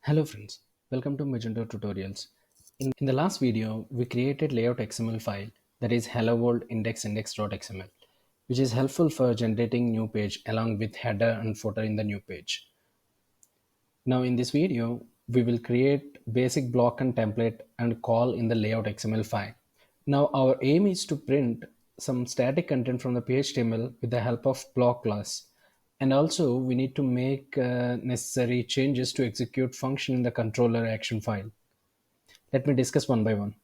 Hello friends, welcome to Magento tutorials. In the last video, we created layout XML file that is hello world index.xml, which is helpful for generating new page along with header and footer in the new page. Now in this video, we will create basic block and template and call in the layout XML file. Now our aim is to print some static content from the PHTML with the help of block class. And also we need to make necessary changes to execute function in the controller action file. Let me discuss one by one.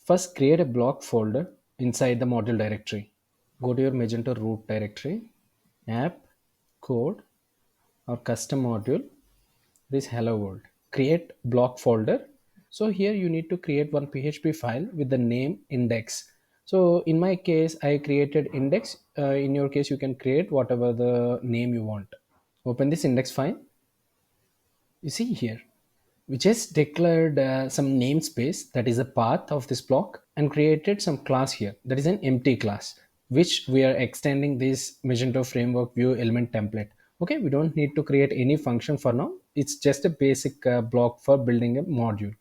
First, create a block folder inside the module directory. Go to your Magento root directory, app, code, or custom module, this hello world. Create block folder. So here you need to create one PHP file with the name index. So in my case, I created index. In your case, you can create whatever the name you want. Open this index file. You see here, we just declared some namespace that is a path of this block and created some class here that is an empty class, which we are extending this Magento framework view element template. Okay, we don't need to create any function for now. It's just a basic block for building a module.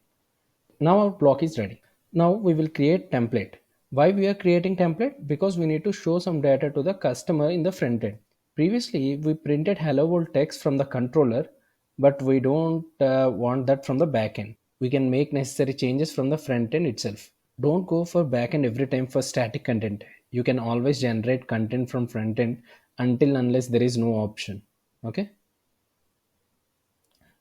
Now our block is ready. Now we will create template. Why we are creating template? Because we need to show some data to the customer in the front end. Previously we printed hello world text from the controller, but we don't want that from the backend. We can make necessary changes from the front end itself. Don't go for backend every time for static content. You can always generate content from front end unless there is no option. Okay.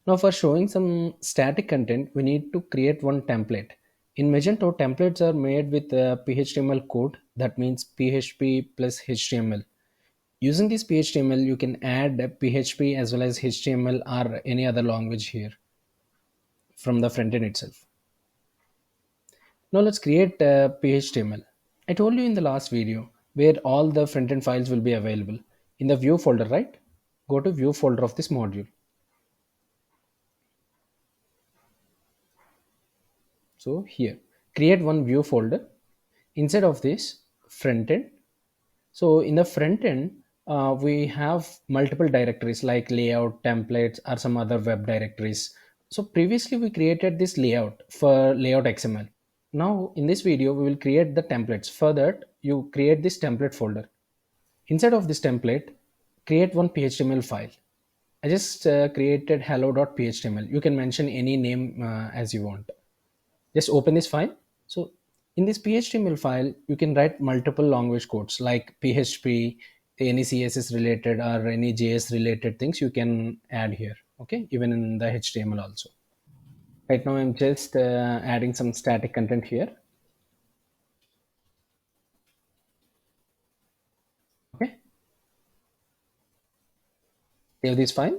Now for showing some static content, we need to create one template. In Magento, templates are made with PHTML code, that means PHP plus HTML. Using this PHTML, you can add PHP as well as HTML or any other language here from the front end itself. Now let's create PHTML. I told you in the last video where all the front end files will be available. In the view folder, right? Go to view folder of this module. So here, create one view folder inside of this front end. So in the front end, we have multiple directories like layout, templates, or some other web directories. So previously we created this layout for layout XML. Now in this video, we will create the templates. For that, you create this template folder. Inside of this template, create one PHTML file. I just created hello.phtml. You can mention any name as you want. Just open this file. So in this PHTML file, you can write multiple language codes like PHP, any CSS related or any JS related things you can add here. Okay, even in the HTML also. Right now, I'm just adding some static content here. Okay, save this file.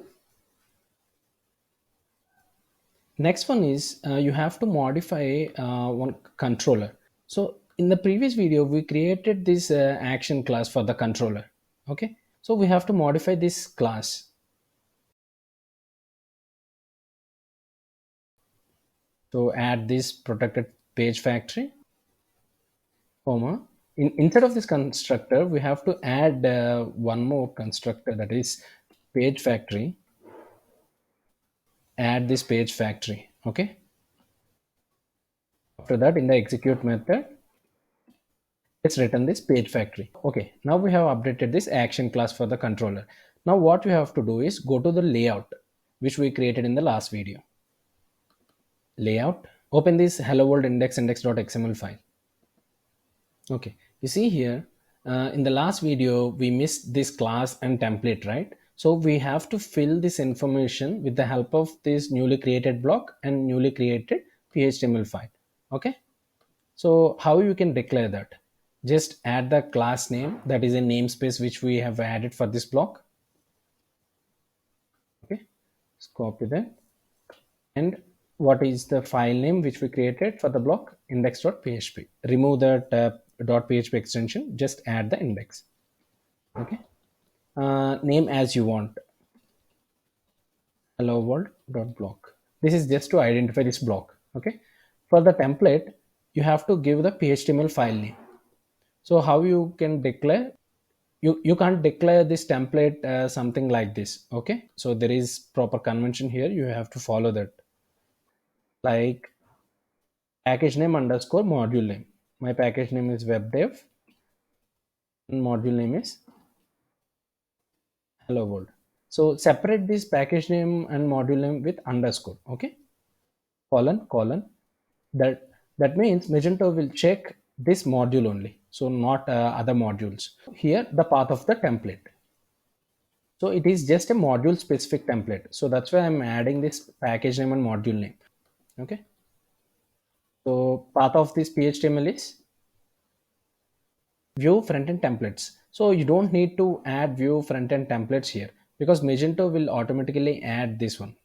Next one is you have to modify one controller. So in the previous video, we created this action class for the controller. Okay, so we have to modify this class. So add this protected page factory, comma. Instead of this constructor, we have to add one more constructor, that is page factory. Add this page factory. Okay. After that, in the execute method, let's return this page factory. Okay, now we have updated this action class for the controller. Now what we have to do is go to the layout, which we created in the last video. Layout, open this hello world index.xml file. Okay, you see here in the last video we missed this class and template, right? So we have to fill this information with the help of this newly created block and newly created PHTML file. Okay, so how you can declare that? Just add the class name, that is a namespace which we have added for this block. Okay, let's copy that. And what is the file name which we created for the block? Index.php. Remove that .php extension, just add the index. Okay, name as you want, hello world.block. This is just to identify this block. Okay, for the template, you have to give the PHTML file name. So how you can declare? You can't declare this template something like this. Okay, so there is proper convention here. You have to follow that. like package name underscore module name. My package name is webdev and module name is hello world. So separate this package name and module name with underscore. Okay, colon. That means Magento will check this module only, so not other modules. Here the path of the template. So it is just a module specific template. So that's why I'm adding this package name and module name. Okay. So path of this PHTML is view frontend templates. So you don't need to add view frontend templates here because Magento will automatically add this one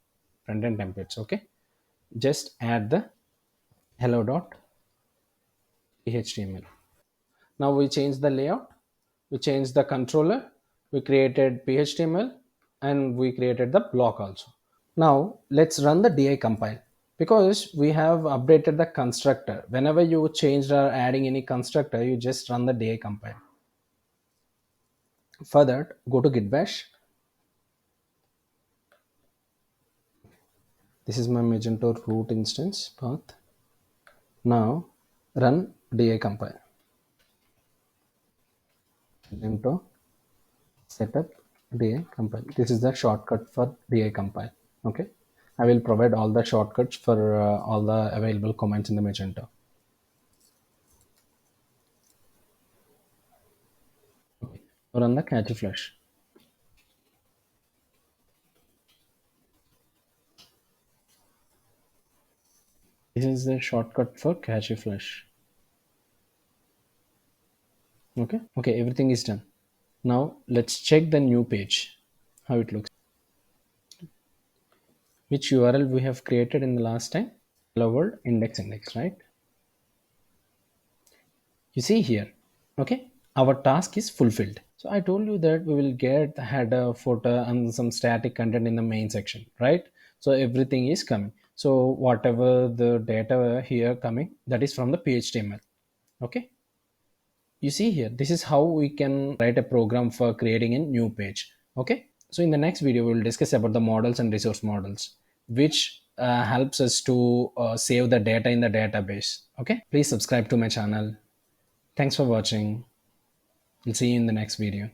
frontend templates. Okay. Just add the hello.html. Now we change the layout, we change the controller, we created PHTML, and we created the block also. Now let's run the DI compile because we have updated the constructor. Whenever you changed or adding any constructor, you just run the DI compile. For that, go to git bash. This is my Magento root instance path. Now run DI compile. Magento setup DI compile. This is the shortcut for DI compile. Okay, I will provide all the shortcuts for all the available commands in the Magento. Okay. Run the catchy flash. This is the shortcut for catchy flash. Okay, everything is done. Now let's check the new page, how it looks. Which URL we have created in the last time? Hello world index, right? You see here, okay, our task is fulfilled. So I told you that we will get the header, footer, and some static content in the main section, right? So everything is coming. So whatever the data here coming, that is from the PHTML. Okay. You see here, this is how we can write a program for creating a new page. Okay. So in the next video, we will discuss about the models and resource models, which helps us to save the data in the database. Okay. Please subscribe to my channel. Thanks for watching. We'll see you in the next video.